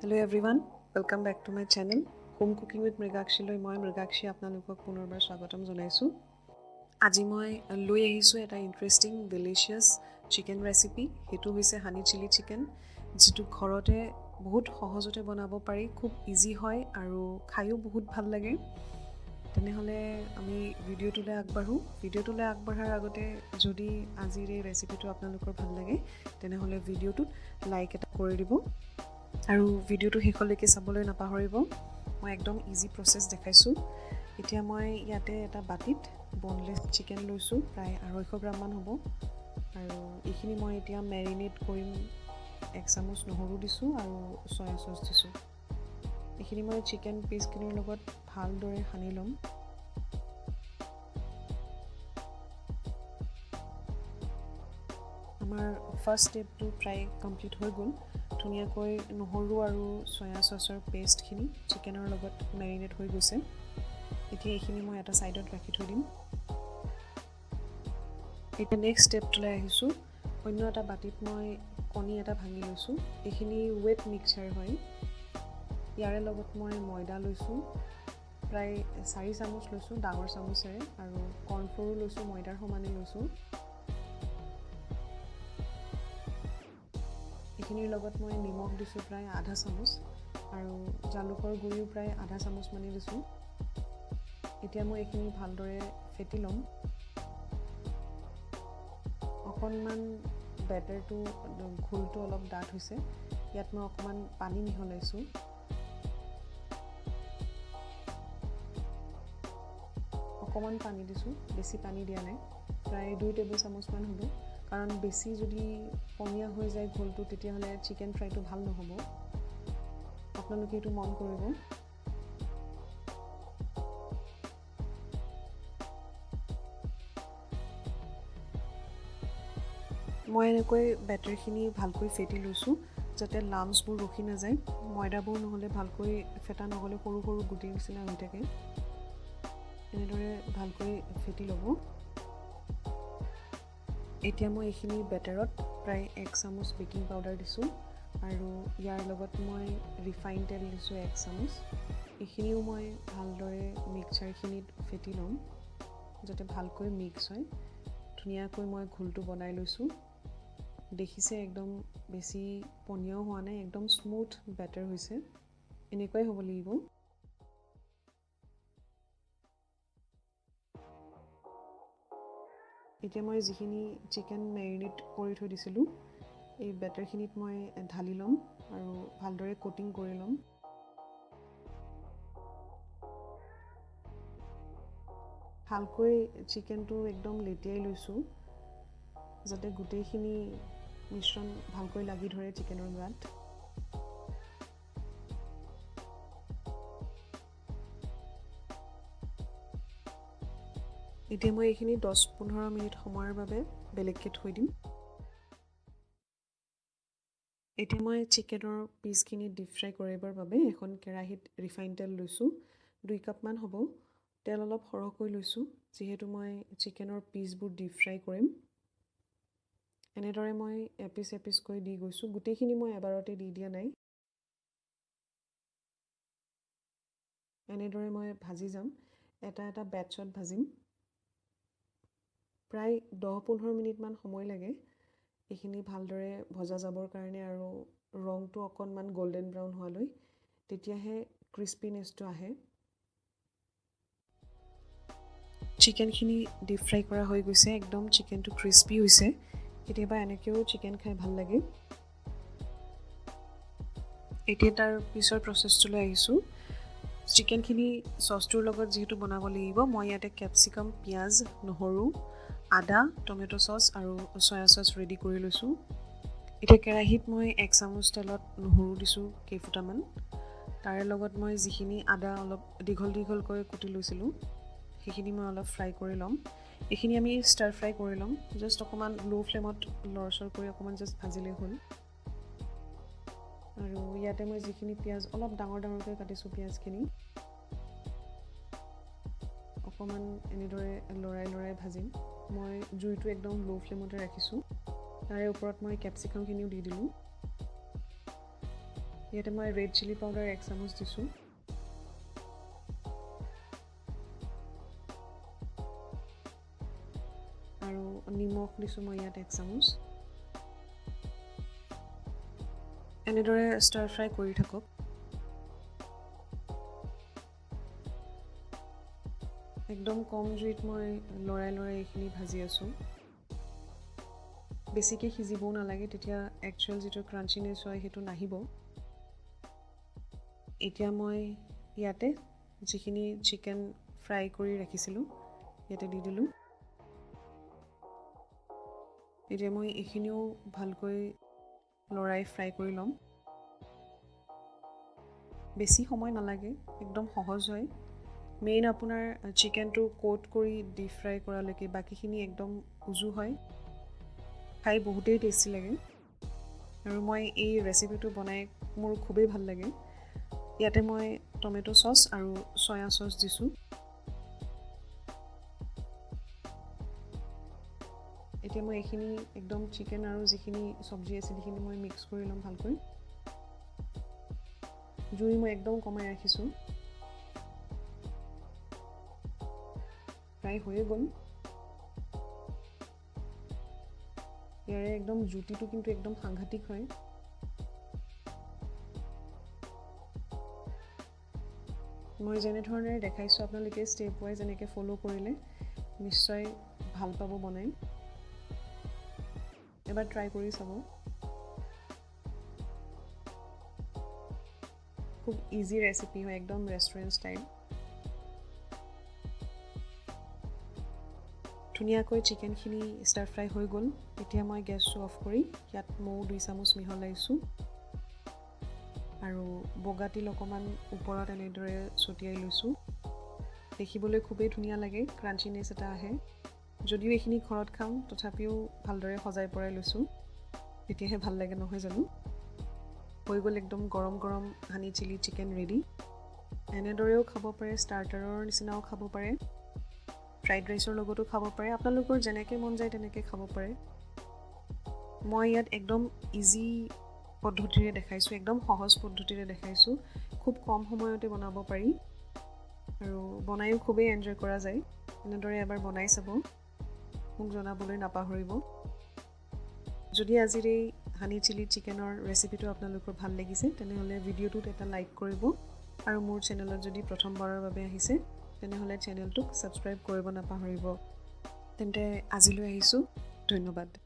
Hello everyone, welcome back to my channel. Home cooking with Mrigakshi loi moi Mrigakshi apnalokok punorbar swagatam janaisu. Aji moi loi ahisu eta interesting delicious chicken recipe. Hetu hoise honey chili chicken. Jitu ghorote bahut sahojote banabo pari, khub easy hoy aru khaiyo bahut bhal lage. Tenehole ami video tule agbaru. Video tule agbarhar agote jodi ajir ei recipe tu apnalokor bhal lage tenehole video tut like eta kori dibo. আৰু ভিডিওটো হেকলৈকে চাবলৈ নাপাহৰিব মই একদম easy process দেখাইছো এতিয়া মই ইয়াতে এটা বাটিত বনলেস চিকেন লৈছো প্ৰায় 250 গ্ৰাম মান হ'ব আৰু এইখিনি মই এতিয়া মেৰিনেট কৰিম 1 চামুচ নহৰু দিছো আৰু সয়া সস দিছো এইখিনি মই চিকেন পিচখিনিৰ লগত ভালদৰে সানি লম আমাৰ ফাৰ্স্ট স্টেপটো প্ৰায় কমপ্লিট হৈ গ'ল ধুনিয়াকৈ নহৰু আৰু সয়া সসৰ পেষ্টখিনি চিকেনৰ লগত মেৰিনেট হৈ গৈছে এতিয়া এইখিনি মই এটা সাইডত ৰাখি থৈ দিম এটা নেক্সট স্টেপটোলৈ আহিছো অন্য এটা বাটিত মই কণী এটা ভাঙি লৈছো এইখিনি ওয়েট মিক্সচাৰ হয় ইয়াৰে লগত মই ময়দা লৈছো প্ৰায় 4 চামুচ লৈছো ডাঙৰ চামুচেৰে আৰু কৰ্ন ফ্লোৰ লৈছো ময়দাৰ সমানে লৈছো এইখিনিৰ লগত মই নিমখ দিছো প্ৰায় আধা চামুচ আৰু জালুকৰ গুড়িও প্ৰায় আধা চামুচ মানে দিছো এতিয়া মই এইখিনি ভালদৰে ফেটি লম অকণমান বেটাৰটো ঘোলটো অলপ ডাঠ হৈছে ইয়াত মই অকণমান পানী মিহলাইছো অকণমান পানী দিছো বেছি পানী দিয়া নাই প্ৰায় 2 টেবুল চামুচ মান হ'ব কাৰণ বেছি যদি পনিয়া হৈ যায় ঘোলটো তেতিয়া হলে চিকেন ফ্ৰাইটো ভাল নহব আপোনালোকে এটো মন কৰিব মই এনেকৈ বেটাৰখিনি ভালকৈ ফেটি লৈছো যাতে লাম্পছবোৰ ৰখি না যায় ময়দাবোৰ নহলে ভালকৈ ফেটা নহলে সৰু সৰু গুটি নিচিনা হৈ থাকে এনেদৰে ভালকৈ ফেটি ল'ব এতিয়া মই এইখিনি বেটাৰত প্ৰায় 1 চামুচ বেকিং পাউডাৰ দিছো আৰু ইয়াৰ লগত মই ৰিফাইন তেল দিছো 1 চামুচ এইখিনিও মই ভালদৰে মিক্সচাৰখিনিত ফেটি লম যাতে ভালকৈ মিক্স হয় ধুনিয়াকৈ মই ঘোলটো বনাই লৈছো দেখিছে একদম বেছি পনিয়াও হোৱা নাই একদম স্মুথ বেটাৰ হৈছে এনেকৈ হ'ব লাগিব এতিয়া মই যিখিনি চিকেন মেৰিনেট কৰি থৈ দিছিলো এই বেটাৰখিনিত মই ঢালি লম আৰু ভালদৰে কোটিং কৰি লম ভালকৈ চিকেনটো একদম লেটিয়াই লৈছো যাতে গুটেইখিনি মিশ্ৰণ ভালকৈ লাগি ধৰে চিকেনৰ গাত এতিয়া মই এইখিনি 10-15 মিনিট সময়ৰ বাবে বেলেগকৈ থৈ দিম এতিয়া মই চিকেনৰ পিচখিনি ডিপ ফ্ৰাই কৰিবৰ বাবে এখন কেৰাহীত ৰিফাইন তেল লৈছো 2 কাপ মান হ'ব তেল অলপ সৰহকৈ লৈছো যেহেতু মই চিকেনৰ পিচবোৰ ডিপ ফ্ৰাই কৰিম এনেদৰে মই এপিচ কৈ দি গৈছো গুটেইখিনি মই এবাৰতে দি দিয়া নাই এনেদৰে মই ভাজি যাম এটা এটা বেটছত ভাজিম প্ৰায় 10-15 মিনিট মান সময় লাগে এইখিনি ভালদৰে ভজা যাবৰ কাৰণে আৰু ৰংটো অকণমান গোল্ডেন ব্ৰাউন হোৱালৈ তেতিয়াহে ক্ৰিস্পিনেছটো আহে চিকেনখিনি ডিপ ফ্ৰাই কৰা হৈ গৈছে একদম চিকেনটো ক্ৰিস্পি হৈছে কেতিয়াবা এনেকেও চিকেন খাই ভাল লাগে এতিয়া তাৰ পিছৰ প্ৰসেসটোলৈ আহিছো চিকেনখিনি সসটোৰ লগত যেহেতু বনাব লাগিব মই ইয়াতে ক্যাপসিকাম পিয়াজ নহৰু আদা টমেটো সস আৰু সয়া সস ৰেডি কৰি লৈছো এতিয়া কেৰাহীত মই 1 চামুচ তেলত নহৰু দিছো কেইফুটামান তাৰে লগত মই যিখিনি আদা অলপ দীঘল কৰি লৈছিলো সেইখিনি মই অলপ ফ্ৰাই কৰি লম এইখিনি আমি ষ্টাৰ ফ্ৰাই কৰি লম জাস্ট অকমান লো ফ্লেমত লৰচৰ কৰি অকমান জাস্ট ভাজিলে হ'ল আৰু ইয়াতে মই যিখিনি পিয়াজ অলপ ডাঙৰকৈ কাটিছো পিয়াজখিনি অকমান এনেদৰে লৰাই ভাজিম মই জুইটো একদম লো ফ্লেমতে ৰাখিছো তাৰে ওপৰত মই ক্যাপসিকামখিনিও দি দিলো ইয়াতে মই ৰেড চিলি পাউডাৰ 1 চামুচ দিছোঁ আৰু নিমখ দিছোঁ মই ইয়াত 1 চামুচ এনেদৰে ষ্টাৰ ফ্ৰাই কৰি থাকক একদম কম জুইত মই লৰাই এইখিনি ভাজি আছোঁ বেছিকৈ সিজিবও নালাগে তেতিয়া একচুৱেল যিটো ক্ৰাঞ্চিনেছ হয় সেইটো নাহিব এতিয়া মই ইয়াতে যিখিনি চিকেন ফ্ৰাই কৰি ৰাখিছিলোঁ ইয়াতে দি দিলোঁ এতিয়া মই এইখিনিও ভালকৈ লৰাই ফ্ৰাই কৰি ল'ম বেছি সময় নালাগে একদম সহজ হয় মেইন আপোনাৰ চিকেনটো কোট কৰি ডিপ ফ্ৰাই কৰালৈকে বাকীখিনি একদম উজু হয় খাই বহুতেই টেষ্টি লাগে আৰু মই এই ৰেচিপিটো বনাই মোৰ খুবেই ভাল লাগে ইয়াতে মই টমেটো চচ আৰু সয়া চচ দিছোঁ এতিয়া মই এইখিনি একদম চিকেন আৰু যিখিনি চব্জি আছে সেইখিনি মই মিক্স কৰি ল'ম ভালকৈ জুই মই একদম কমাই ৰাখিছোঁ ফ্ৰাই হৈয়ে গ'ল ইয়াৰে একদম জুতিটো কিন্তু একদম সাংঘাতিক হয় মই যেনেধৰণে দেখাইছোঁ আপোনালোকে ষ্টেপ ৱাইজ এনেকৈ ফ'ল' কৰিলে নিশ্চয় ভাল পাব বনাই এবাৰ ট্ৰাই কৰি চাব খুব ইজি ৰেচিপি হয় একদম ৰেষ্টুৰেণ্ট ষ্টাইল ধুনীয়াকৈ চিকেনখিনি ষ্টাৰ ফ্ৰাই হৈ গ'ল এতিয়া মই গেছটো অফ কৰি ইয়াত মৌ 2 চামুচ মিহলাইছোঁ আৰু বগা তিল অকণমান ওপৰত এনেদৰে ছটিয়াই লৈছোঁ দেখিবলৈ খুবেই ধুনীয়া লাগে ক্ৰাঞ্চিনেছ এটা আহে যদিও এইখিনি ঘৰত খাওঁ তথাপিও ভালদৰে সজাই পৰাই লৈছোঁ তেতিয়াহে ভাল লাগে নহয় জানো হৈ গ'ল একদম গৰম গৰম হানি চিলি চিকেন ৰেডি এনেদৰেও খাব পাৰে ষ্টাৰ্টাৰৰ নিচিনাও খাব পাৰে ফ্ৰাইড ৰাইচৰ লগতো খাব পাৰে আপোনালোকৰ যেনেকৈ মন যায় তেনেকৈ খাব পাৰে মই ইয়াত একদম ইজি পদ্ধতিৰে দেখাইছোঁ একদম সহজ পদ্ধতিৰে দেখাইছোঁ খুব কম সময়তে বনাব পাৰি আৰু বনায়ো খুবেই এনজয় কৰা যায় এনেদৰে এবাৰ বনাই চাব মোক জনাবলৈ নাপাহৰিব যদি আজিৰ এই হানি চিলি চিকেনৰ ৰেচিপিটো আপোনালোকৰ ভাল লাগিছে তেনেহ'লে ভিডিঅ'টোত এটা লাইক কৰিব আৰু মোৰ চেনেলত যদি প্ৰথমবাৰৰ বাবে আহিছে তেনেহ'লে চেনেলটোক ছাবস্ক্ৰাইব কৰিব নাপাহৰিব তেন্তে আজিলৈ আহিছোঁ ধন্যবাদ